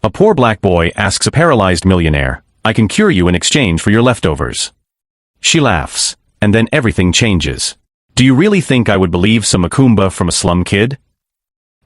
A poor black boy asks a paralyzed millionaire, "I can cure you in exchange for your leftovers." She laughs, and then everything changes. "Do you really think I would believe some macumba from a slum kid?"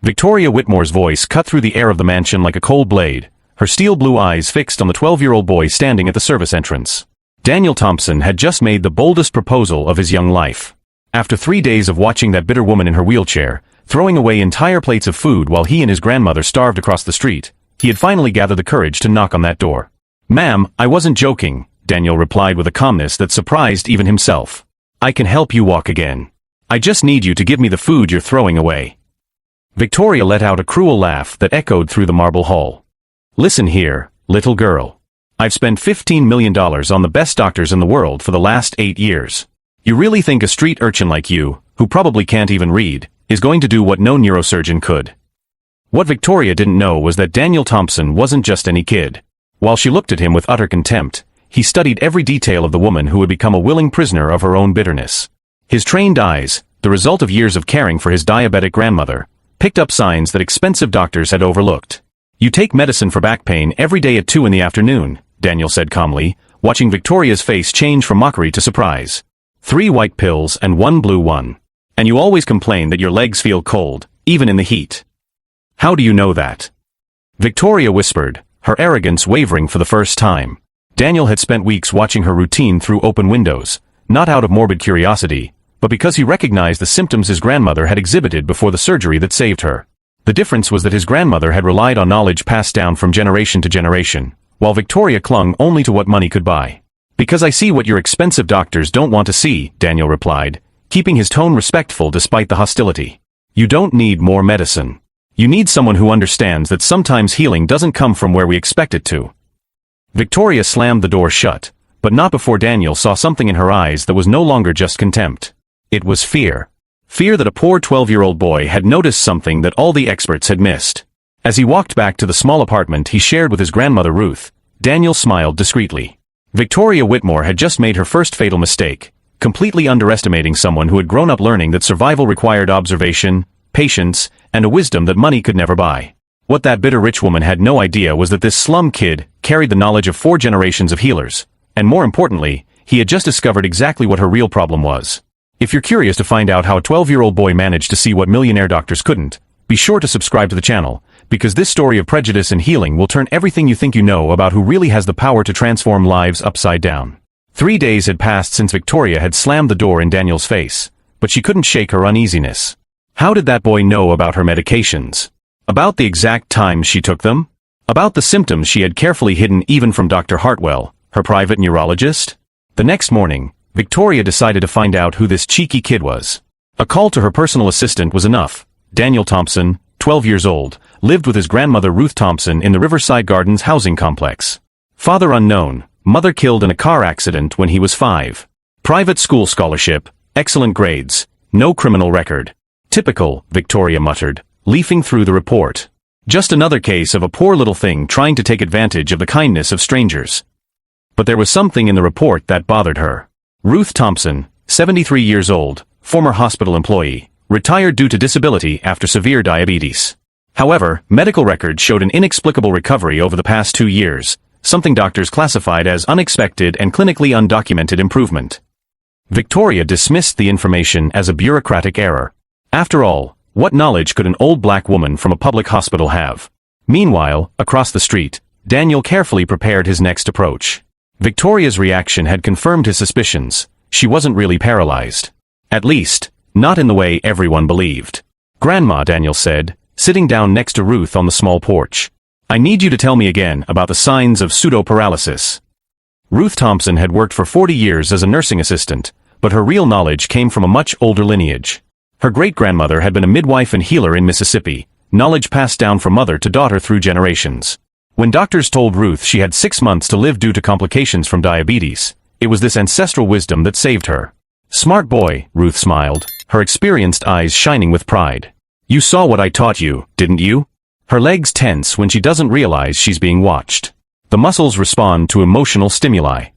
Victoria Whitmore's voice cut through the air of the mansion like a cold blade, her steel blue eyes fixed on the 12-year-old boy standing at the service entrance. Daniel Thompson had just made the boldest proposal of his young life. After 3 days of watching that bitter woman in her wheelchair, throwing away entire plates of food while he and his grandmother starved across the street, he had finally gathered the courage to knock on that door. "Ma'am, I wasn't joking," Daniel replied with a calmness that surprised even himself. "I can help you walk again. I just need you to give me the food you're throwing away." Victoria let out a cruel laugh that echoed through the marble hall. "Listen here, little girl. I've spent $15 million on the best doctors in the world for the last 8 years. You really think a street urchin like you, who probably can't even read, is going to do what no neurosurgeon could?" What Victoria didn't know was that Daniel Thompson wasn't just any kid. While she looked at him with utter contempt, he studied every detail of the woman who had become a willing prisoner of her own bitterness. His trained eyes, the result of years of caring for his diabetic grandmother, picked up signs that expensive doctors had overlooked. "You take medicine for back pain every day at 2 in the afternoon, Daniel said calmly, watching Victoria's face change from mockery to surprise. 3 white pills and 1 blue one. And you always complain that your legs feel cold, even in the heat. How do you know that?" Victoria whispered, her arrogance wavering for the first time. Daniel had spent weeks watching her routine through open windows, not out of morbid curiosity, but because he recognized the symptoms his grandmother had exhibited before the surgery that saved her. The difference was that his grandmother had relied on knowledge passed down from generation to generation, while Victoria clung only to what money could buy. "Because I see what your expensive doctors don't want to see," Daniel replied, keeping his tone respectful despite the hostility. "You don't need more medicine. You need someone who understands that sometimes healing doesn't come from where we expect it to." Victoria slammed the door shut, but not before Daniel saw something in her eyes that was no longer just contempt. It was fear. Fear that a poor 12-year-old boy had noticed something that all the experts had missed. As he walked back to the small apartment he shared with his grandmother Ruth, Daniel smiled discreetly. Victoria Whitmore had just made her first fatal mistake, completely underestimating someone who had grown up learning that survival required observation, patience, and a wisdom that money could never buy. What that bitter rich woman had no idea was that this slum kid carried the knowledge of 4 generations of healers, and more importantly, he had just discovered exactly what her real problem was. If you're curious to find out how a 12-year-old boy managed to see what millionaire doctors couldn't, be sure to subscribe to the channel, because this story of prejudice and healing will turn everything you think you know about who really has the power to transform lives upside down. 3 days had passed since Victoria had slammed the door in Daniel's face, but she couldn't shake her uneasiness. How did that boy know about her medications? About the exact times she took them? About the symptoms she had carefully hidden even from Dr. Hartwell, her private neurologist? The next morning, Victoria decided to find out who this cheeky kid was. A call to her personal assistant was enough. Daniel Thompson, 12 years old, lived with his grandmother Ruth Thompson in the Riverside Gardens housing complex. Father unknown, mother killed in a car accident when he was 5. Private school scholarship, excellent grades, no criminal record. "Typical," Victoria muttered, leafing through the report. Just another case of a poor little thing trying to take advantage of the kindness of strangers. But there was something in the report that bothered her. Ruth Thompson, 73 years old, former hospital employee, retired due to disability after severe diabetes. However, medical records showed an inexplicable recovery over the past 2 years, something doctors classified as unexpected and clinically undocumented improvement. Victoria dismissed the information as a bureaucratic error. After all, what knowledge could an old black woman from a public hospital have? Meanwhile, across the street, Daniel carefully prepared his next approach. Victoria's reaction had confirmed his suspicions. She wasn't really paralyzed. At least, not in the way everyone believed. "Grandma," Daniel said, sitting down next to Ruth on the small porch. "I need you to tell me again about the signs of pseudo-paralysis." Ruth Thompson had worked for 40 years as a nursing assistant, but her real knowledge came from a much older lineage. Her great-grandmother had been a midwife and healer in Mississippi, knowledge passed down from mother to daughter through generations. When doctors told Ruth she had 6 months to live due to complications from diabetes, it was this ancestral wisdom that saved her. "Smart boy," Ruth smiled, her experienced eyes shining with pride. "You saw what I taught you, didn't you?" Her legs tense when she doesn't realize she's being watched. The muscles respond to emotional stimuli.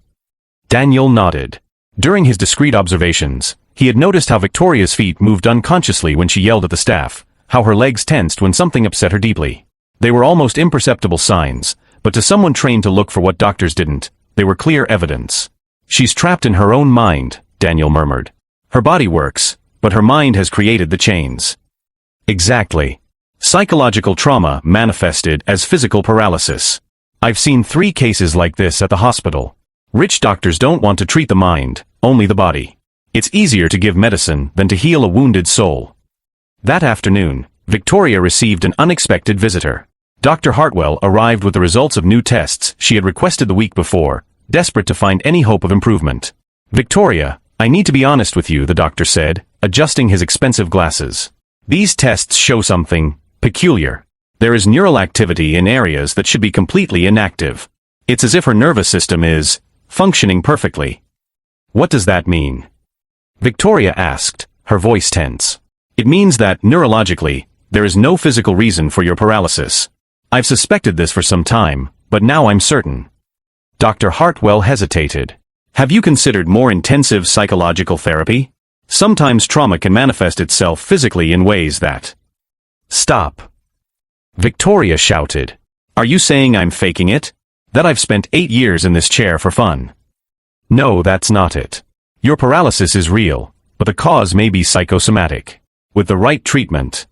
Daniel nodded. During his discreet observations, he had noticed how Victoria's feet moved unconsciously when she yelled at the staff, how her legs tensed when something upset her deeply. They were almost imperceptible signs, but to someone trained to look for what doctors didn't, they were clear evidence. "She's trapped in her own mind," Daniel murmured. "Her body works, but her mind has created the chains." Exactly. Psychological trauma manifested as physical paralysis. I've seen 3 cases like this at the hospital. Rich doctors don't want to treat the mind, only the body. It's easier to give medicine than to heal a wounded soul. That afternoon, Victoria received an unexpected visitor. Dr. Hartwell arrived with the results of new tests she had requested the week before, desperate to find any hope of improvement. "Victoria, I need to be honest with you," the doctor said, adjusting his expensive glasses. "These tests show something peculiar. There is neural activity in areas that should be completely inactive. It's as if her nervous system is functioning perfectly." "What does that mean?" Victoria asked, her voice tense. "It means that, neurologically, there is no physical reason for your paralysis. I've suspected this for some time, but now I'm certain." Dr. Hartwell hesitated. "Have you considered more intensive psychological therapy? Sometimes trauma can manifest itself physically in ways that—" "Stop!" Victoria shouted. "Are you saying I'm faking it? That I've spent 8 years in this chair for fun?" "No, that's not it. Your paralysis is real, but the cause may be psychosomatic. With the right treatment—"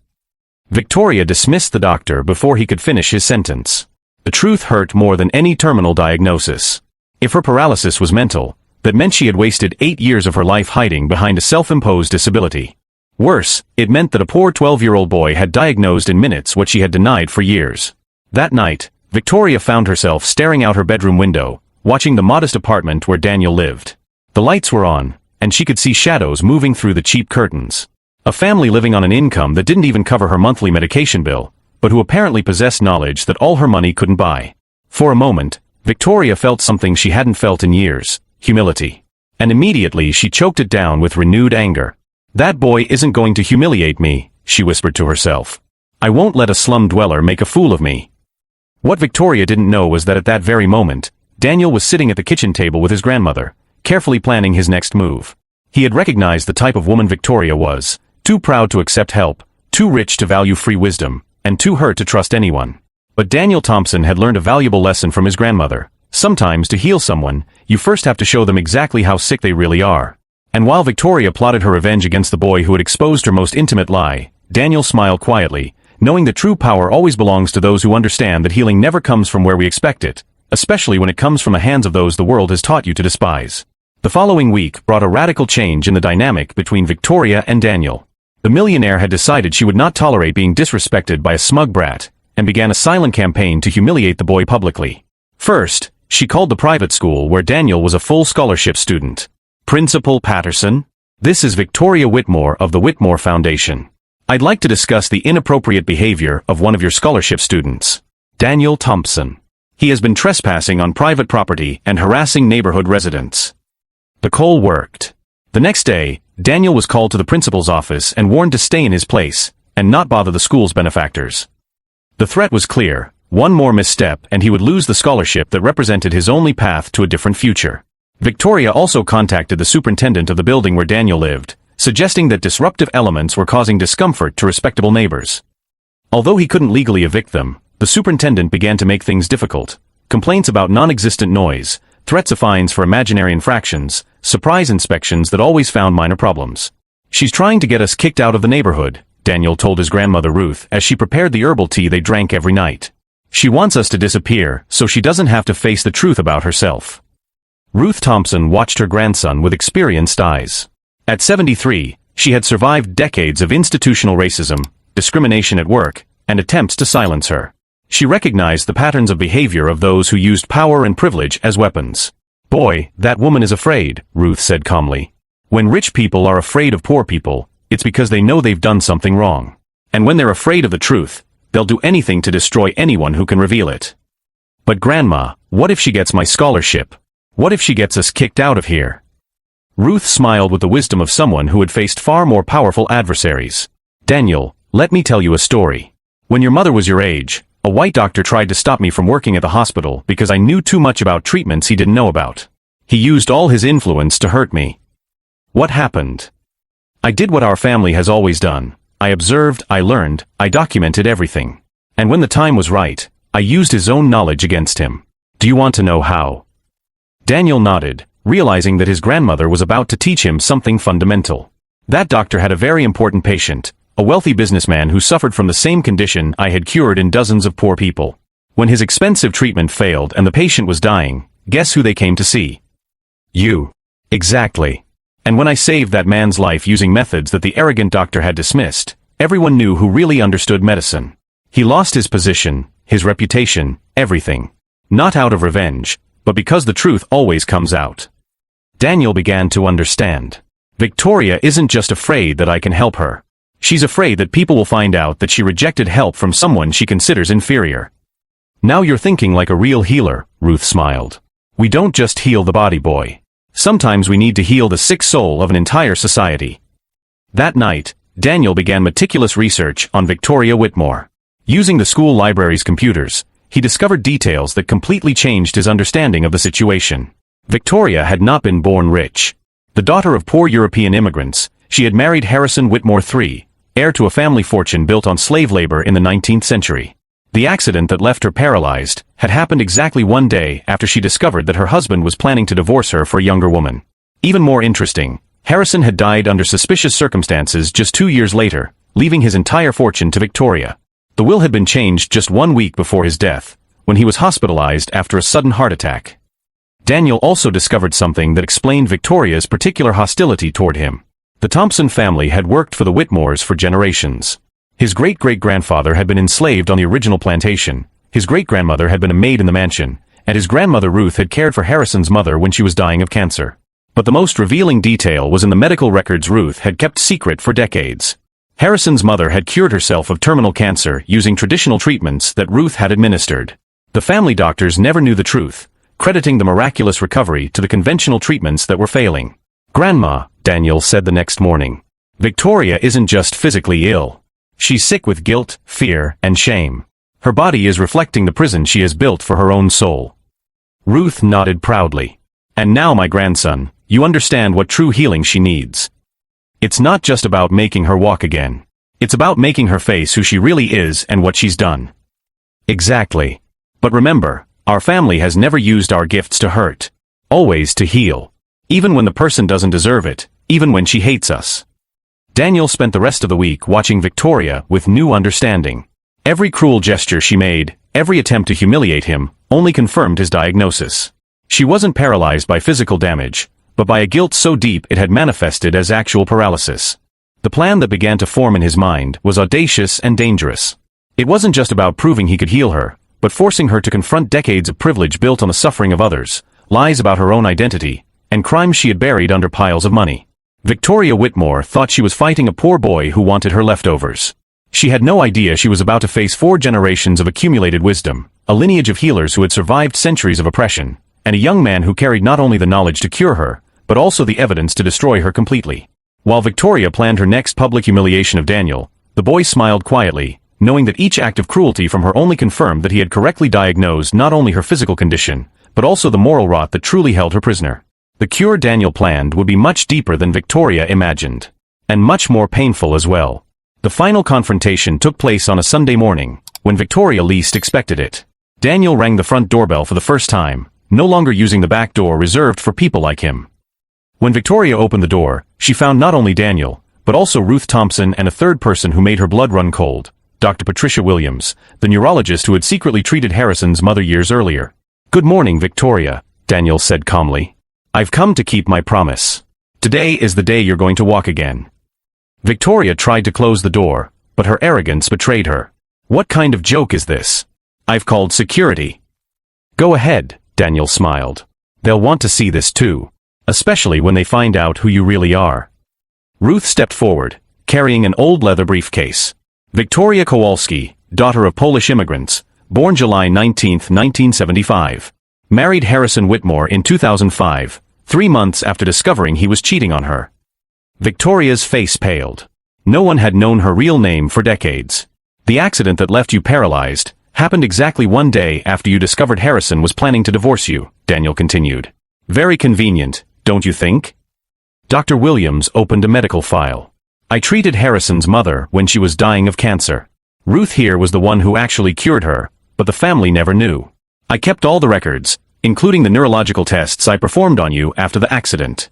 Victoria dismissed the doctor before he could finish his sentence. The truth hurt more than any terminal diagnosis. If her paralysis was mental, that meant she had wasted 8 years of her life hiding behind a self-imposed disability. Worse, it meant that a poor 12-year-old boy had diagnosed in minutes what she had denied for years. That night, Victoria found herself staring out her bedroom window, watching the modest apartment where Daniel lived. The lights were on, and she could see shadows moving through the cheap curtains. A family living on an income that didn't even cover her monthly medication bill, but who apparently possessed knowledge that all her money couldn't buy. For a moment, Victoria felt something she hadn't felt in years: humility. And immediately she choked it down with renewed anger. "That boy isn't going to humiliate me," she whispered to herself. "I won't let a slum dweller make a fool of me." What Victoria didn't know was that at that very moment, Daniel was sitting at the kitchen table with his grandmother, carefully planning his next move. He had recognized the type of woman Victoria was: too proud to accept help, too rich to value free wisdom, and too hurt to trust anyone. But Daniel Thompson had learned a valuable lesson from his grandmother. Sometimes to heal someone, you first have to show them exactly how sick they really are. And while Victoria plotted her revenge against the boy who had exposed her most intimate lie, Daniel smiled quietly, knowing that true power always belongs to those who understand that healing never comes from where we expect it, especially when it comes from the hands of those the world has taught you to despise. The following week brought a radical change in the dynamic between Victoria and Daniel. The millionaire had decided she would not tolerate being disrespected by a smug brat, and began a silent campaign to humiliate the boy publicly. First, she called the private school where Daniel was a full scholarship student. "Principal Patterson, this is Victoria Whitmore of the Whitmore Foundation. I'd like to discuss the inappropriate behavior of one of your scholarship students, Daniel Thompson. He has been trespassing on private property and harassing neighborhood residents." The call worked. The next day, Daniel was called to the principal's office and warned to stay in his place, and not bother the school's benefactors. The threat was clear: one more misstep and he would lose the scholarship that represented his only path to a different future. Victoria also contacted the superintendent of the building where Daniel lived, suggesting that disruptive elements were causing discomfort to respectable neighbors. Although he couldn't legally evict them, the superintendent began to make things difficult. Complaints about non-existent noise, threats of fines for imaginary infractions, surprise inspections that always found minor problems. "She's trying to get us kicked out of the neighborhood," Daniel told his grandmother Ruth as she prepared the herbal tea they drank every night. "She wants us to disappear so she doesn't have to face the truth about herself." Ruth Thompson watched her grandson with experienced eyes. At 73, she had survived decades of institutional racism, discrimination at work, and attempts to silence her. She recognized the patterns of behavior of those who used power and privilege as weapons. "Boy, that woman is afraid," Ruth said calmly. "When rich people are afraid of poor people, it's because they know they've done something wrong. And when they're afraid of the truth, they'll do anything to destroy anyone who can reveal it." "But Grandma, what if she gets my scholarship? What if she gets us kicked out of here?" Ruth smiled with the wisdom of someone who had faced far more powerful adversaries. "Daniel, let me tell you a story. When your mother was your age, a white doctor tried to stop me from working at the hospital because I knew too much about treatments he didn't know about. He used all his influence to hurt me. What happened? I did what our family has always done. I observed, I learned, I documented everything. And when the time was right, I used his own knowledge against him. Do you want to know how? Daniel nodded, realizing that his grandmother was about to teach him something fundamental. That doctor had a very important patient, a wealthy businessman who suffered from the same condition I had cured in dozens of poor people. When his expensive treatment failed and the patient was dying, guess who they came to see? You. Exactly. And when I saved that man's life using methods that the arrogant doctor had dismissed, everyone knew who really understood medicine. He lost his position, his reputation, everything. Not out of revenge, but because the truth always comes out. Daniel began to understand. Victoria isn't just afraid that I can help her. She's afraid that people will find out that she rejected help from someone she considers inferior. Now you're thinking like a real healer, Ruth smiled. We don't just heal the body, boy. Sometimes we need to heal the sick soul of an entire society. That night, Daniel began meticulous research on Victoria Whitmore. Using the school library's computers, he discovered details that completely changed his understanding of the situation. Victoria had not been born rich. The daughter of poor European immigrants, she had married Harrison Whitmore III, heir to a family fortune built on slave labor in the 19th century. The accident that left her paralyzed had happened exactly one day after she discovered that her husband was planning to divorce her for a younger woman. Even more interesting, Harrison had died under suspicious circumstances just 2 years later, leaving his entire fortune to Victoria. The will had been changed just 1 week before his death, when he was hospitalized after a sudden heart attack. Daniel also discovered something that explained Victoria's particular hostility toward him. The Thompson family had worked for the Whitmores for generations. His great-great-grandfather had been enslaved on the original plantation, his great-grandmother had been a maid in the mansion, and his grandmother Ruth had cared for Harrison's mother when she was dying of cancer. But the most revealing detail was in the medical records Ruth had kept secret for decades. Harrison's mother had cured herself of terminal cancer using traditional treatments that Ruth had administered. The family doctors never knew the truth, crediting the miraculous recovery to the conventional treatments that were failing. Grandma, Daniel said the next morning, Victoria isn't just physically ill. She's sick with guilt, fear, and shame. Her body is reflecting the prison she has built for her own soul. Ruth nodded proudly. And now, my grandson, you understand what true healing she needs. It's not just about making her walk again. It's about making her face who she really is and what she's done. Exactly. But remember, our family has never used our gifts to hurt. Always to heal. Even when the person doesn't deserve it, even when she hates us. Daniel spent the rest of the week watching Victoria with new understanding. Every cruel gesture she made, every attempt to humiliate him, only confirmed his diagnosis. She wasn't paralyzed by physical damage, but by a guilt so deep it had manifested as actual paralysis. The plan that began to form in his mind was audacious and dangerous. It wasn't just about proving he could heal her, but forcing her to confront decades of privilege built on the suffering of others, lies about her own identity, and crimes she had buried under piles of money. Victoria Whitmore thought she was fighting a poor boy who wanted her leftovers. She had no idea she was about to face 4 generations of accumulated wisdom, a lineage of healers who had survived centuries of oppression, and a young man who carried not only the knowledge to cure her, but also the evidence to destroy her completely. While Victoria planned her next public humiliation of Daniel, the boy smiled quietly, knowing that each act of cruelty from her only confirmed that he had correctly diagnosed not only her physical condition, but also the moral rot that truly held her prisoner. The cure Daniel planned would be much deeper than Victoria imagined. And much more painful as well. The final confrontation took place on a Sunday morning, when Victoria least expected it. Daniel rang the front doorbell for the first time, no longer using the back door reserved for people like him. When Victoria opened the door, she found not only Daniel, but also Ruth Thompson and a third person who made her blood run cold, Dr. Patricia Williams, the neurologist who had secretly treated Harrison's mother years earlier. "Good morning, Victoria," Daniel said calmly. "I've come to keep my promise. Today is the day you're going to walk again." Victoria tried to close the door, but her arrogance betrayed her. "What kind of joke is this? I've called security." "Go ahead," Daniel smiled. "They'll want to see this too, especially when they find out who you really are." Ruth stepped forward, carrying an old leather briefcase. Victoria Kowalski, daughter of Polish immigrants, born July 19, 1975. Married Harrison Whitmore in 2005, 3 months after discovering he was cheating on her. Victoria's face paled. No one had known her real name for decades. "The accident that left you paralyzed happened exactly 1 day after you discovered Harrison was planning to divorce you," Daniel continued. "Very convenient, don't you think?" Dr. Williams opened a medical file. "I treated Harrison's mother when she was dying of cancer. Ruth here was the one who actually cured her, but the family never knew. I kept all the records, including the neurological tests I performed on you after the accident.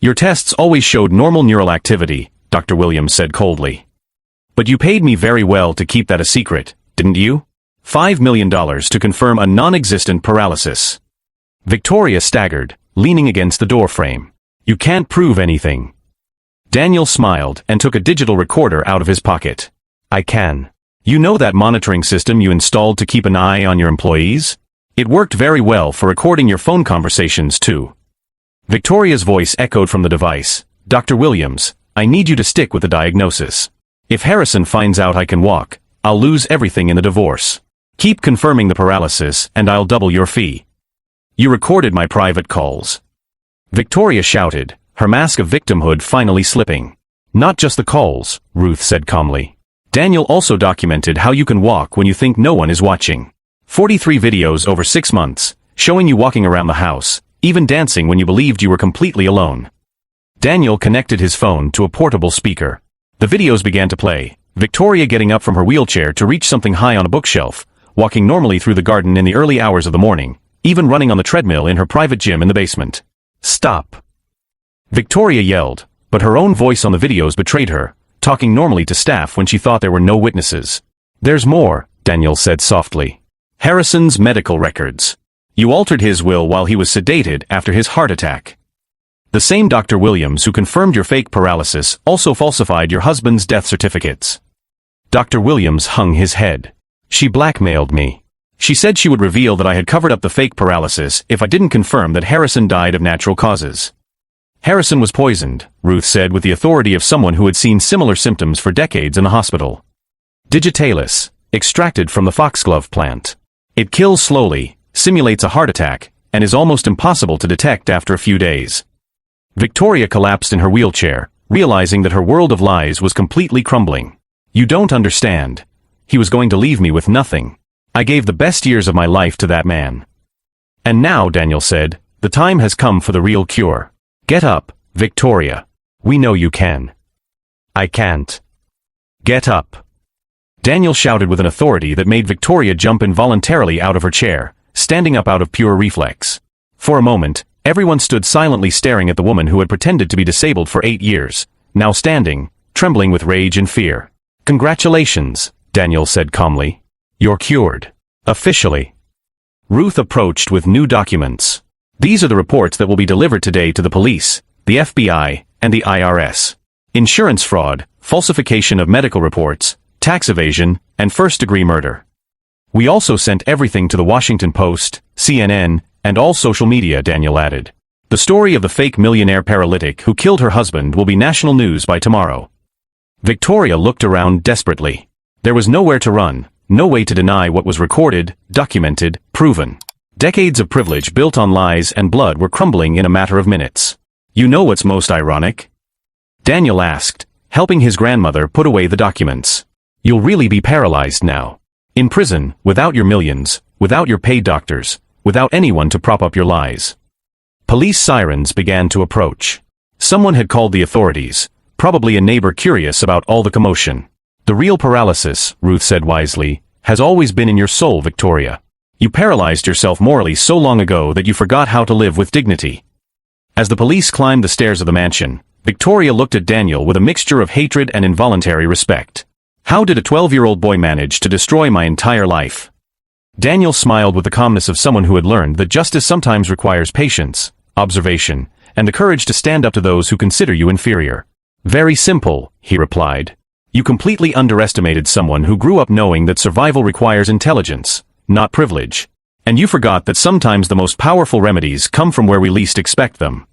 Your tests always showed normal neural activity, Dr. Williams said coldly. But you paid me very well to keep that a secret, didn't you? $5 million to confirm a non-existent paralysis. Victoria staggered, leaning against the doorframe. You can't prove anything. Daniel smiled and took a digital recorder out of his pocket. I can. You know that monitoring system you installed to keep an eye on your employees? It worked very well for recording your phone conversations too. Victoria's voice echoed from the device. Dr. Williams, I need you to stick with the diagnosis. If Harrison finds out I can walk, I'll lose everything in the divorce. Keep confirming the paralysis and I'll double your fee. You recorded my private calls. Victoria shouted, her mask of victimhood finally slipping. Not just the calls, Ruth said calmly. Daniel also documented how you can walk when you think no one is watching. 43 videos over 6 months, showing you walking around the house, even dancing when you believed you were completely alone. Daniel connected his phone to a portable speaker. The videos began to play, Victoria getting up from her wheelchair to reach something high on a bookshelf, walking normally through the garden in the early hours of the morning, even running on the treadmill in her private gym in the basement. Stop! Victoria yelled, but her own voice on the videos betrayed her, talking normally to staff when she thought there were no witnesses. There's more, Daniel said softly. Harrison's medical records. You altered his will while he was sedated after his heart attack. The same Dr. Williams who confirmed your fake paralysis also falsified your husband's death certificates. Dr. Williams hung his head. She blackmailed me. She said she would reveal that I had covered up the fake paralysis if I didn't confirm that Harrison died of natural causes. Harrison was poisoned, Ruth said with the authority of someone who had seen similar symptoms for decades in the hospital. Digitalis, extracted from the foxglove plant. It kills slowly, simulates a heart attack, and is almost impossible to detect after a few days. Victoria collapsed in her wheelchair, realizing that her world of lies was completely crumbling. You don't understand. He was going to leave me with nothing. I gave the best years of my life to that man. And now, Daniel said, the time has come for the real cure. Get up, Victoria. We know you can. I can't. Get up. Daniel shouted with an authority that made Victoria jump involuntarily out of her chair, standing up out of pure reflex. For a moment, everyone stood silently staring at the woman who had pretended to be disabled for 8 years, now standing, trembling with rage and fear. Congratulations, Daniel said calmly. You're cured. Officially. Ruth approached with new documents. These are the reports that will be delivered today to the police, the FBI, and the IRS. Insurance fraud, falsification of medical reports, tax evasion, and first-degree murder. We also sent everything to the Washington Post, CNN, and all social media, Daniel added. The story of the fake millionaire paralytic who killed her husband will be national news by tomorrow. Victoria looked around desperately. There was nowhere to run, no way to deny what was recorded, documented, proven. Decades of privilege built on lies and blood were crumbling in a matter of minutes. You know what's most ironic? Daniel asked, helping his grandmother put away the documents. You'll really be paralyzed now. In prison, without your millions, without your paid doctors, without anyone to prop up your lies. Police sirens began to approach. Someone had called the authorities, probably a neighbor curious about all the commotion. The real paralysis, Ruth said wisely, has always been in your soul, Victoria. You paralyzed yourself morally so long ago that you forgot how to live with dignity. As the police climbed the stairs of the mansion, Victoria looked at Daniel with a mixture of hatred and involuntary respect. How did a 12-year-old boy manage to destroy my entire life? Daniel smiled with the calmness of someone who had learned that justice sometimes requires patience, observation, and the courage to stand up to those who consider you inferior. Very simple, he replied. You completely underestimated someone who grew up knowing that survival requires intelligence, not privilege. And you forgot that sometimes the most powerful remedies come from where we least expect them.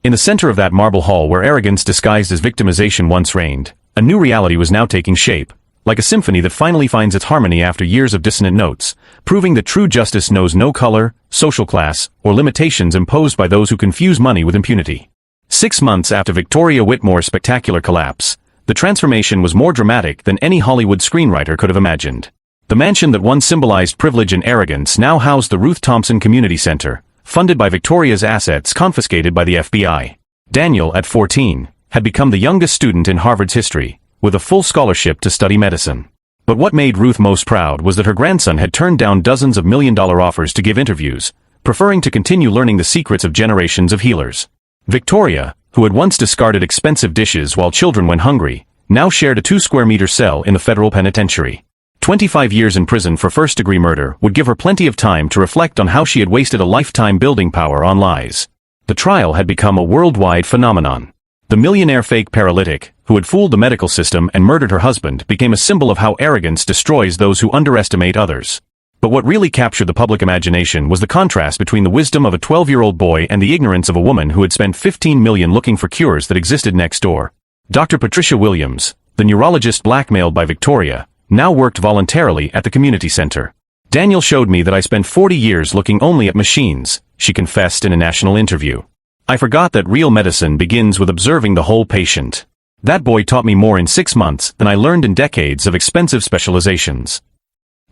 In the center of that marble hall where arrogance disguised as victimization once reigned, a new reality was now taking shape, like a symphony that finally finds its harmony after years of dissonant notes, proving that true justice knows no color, social class, or limitations imposed by those who confuse money with impunity. 6 months after Victoria Whitmore's spectacular collapse, the transformation was more dramatic than any Hollywood screenwriter could have imagined. The mansion that once symbolized privilege and arrogance now housed the Ruth Thompson Community Center, funded by Victoria's assets confiscated by the FBI. Daniel, at 14, had become the youngest student in Harvard's history, with a full scholarship to study medicine. But what made Ruth most proud was that her grandson had turned down dozens of million-dollar offers to give interviews, preferring to continue learning the secrets of generations of healers. Victoria, who had once discarded expensive dishes while children went hungry, now shared a 2-square-meter cell in the federal penitentiary. 25 years in prison for first-degree murder would give her plenty of time to reflect on how she had wasted a lifetime building power on lies. The trial had become a worldwide phenomenon. The millionaire fake paralytic, who had fooled the medical system and murdered her husband, became a symbol of how arrogance destroys those who underestimate others. But what really captured the public imagination was the contrast between the wisdom of a 12-year-old boy and the ignorance of a woman who had spent $15 million looking for cures that existed next door. Dr. Patricia Williams, the neurologist blackmailed by Victoria, now worked voluntarily at the community center. Daniel showed me that I spent 40 years looking only at machines, she confessed in a national interview. I forgot that real medicine begins with observing the whole patient. That boy taught me more in 6 months than I learned in decades of expensive specializations.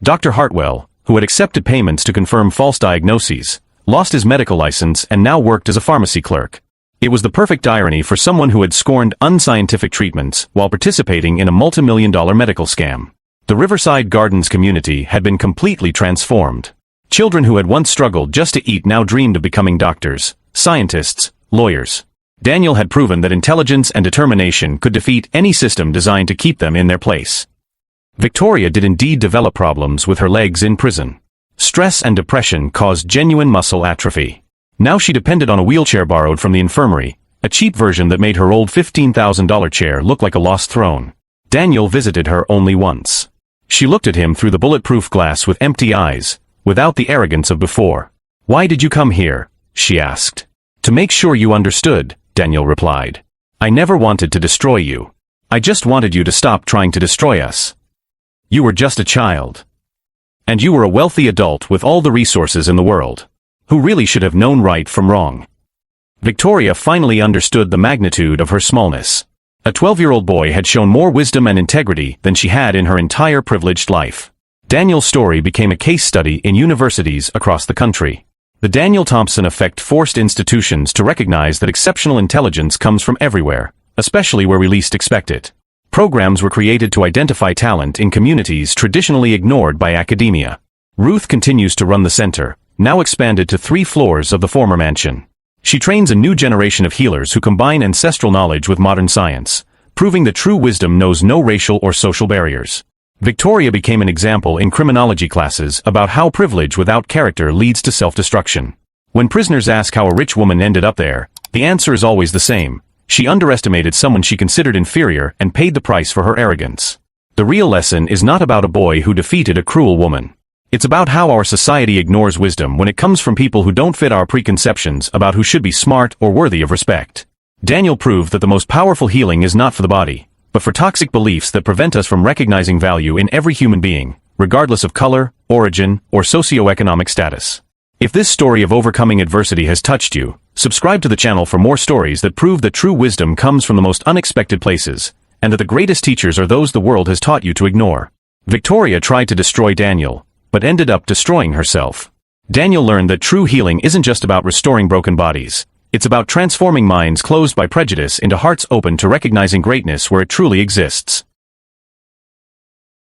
Dr. Hartwell, who had accepted payments to confirm false diagnoses, lost his medical license and now worked as a pharmacy clerk. It was the perfect irony for someone who had scorned unscientific treatments while participating in a multi-million-dollar medical scam. The Riverside Gardens community had been completely transformed. Children who had once struggled just to eat now dreamed of becoming doctors, scientists, lawyers. Daniel had proven that intelligence and determination could defeat any system designed to keep them in their place. Victoria did indeed develop problems with her legs in prison. Stress and depression caused genuine muscle atrophy. Now she depended on a wheelchair borrowed from the infirmary, a cheap version that made her old $15,000 chair look like a lost throne. Daniel visited her only once. She looked at him through the bulletproof glass with empty eyes, without the arrogance of before. "Why did you come here?" she asked. "To make sure you understood," Daniel replied. "I never wanted to destroy you. I just wanted you to stop trying to destroy us. You were just a child. And you were a wealthy adult with all the resources in the world, who really should have known right from wrong." Victoria finally understood the magnitude of her smallness. A 12-year-old boy had shown more wisdom and integrity than she had in her entire privileged life. Daniel's story became a case study in universities across the country. The Daniel Thompson effect forced institutions to recognize that exceptional intelligence comes from everywhere, especially where we least expect it. Programs were created to identify talent in communities traditionally ignored by academia. Ruth continues to run the center, now expanded to 3 floors of the former mansion. She trains a new generation of healers who combine ancestral knowledge with modern science, proving that true wisdom knows no racial or social barriers. Victoria became an example in criminology classes about how privilege without character leads to self-destruction. When prisoners ask how a rich woman ended up there, the answer is always the same. She underestimated someone she considered inferior and paid the price for her arrogance. The real lesson is not about a boy who defeated a cruel woman. It's about how our society ignores wisdom when it comes from people who don't fit our preconceptions about who should be smart or worthy of respect. Daniel proved that the most powerful healing is not for the body, but for toxic beliefs that prevent us from recognizing value in every human being, regardless of color, origin, or socioeconomic status. If this story of overcoming adversity has touched you, subscribe to the channel for more stories that prove that true wisdom comes from the most unexpected places, and that the greatest teachers are those the world has taught you to ignore. Victoria tried to destroy Daniel, but ended up destroying herself. Daniel learned that true healing isn't just about restoring broken bodies. It's about transforming minds closed by prejudice into hearts open to recognizing greatness where it truly exists.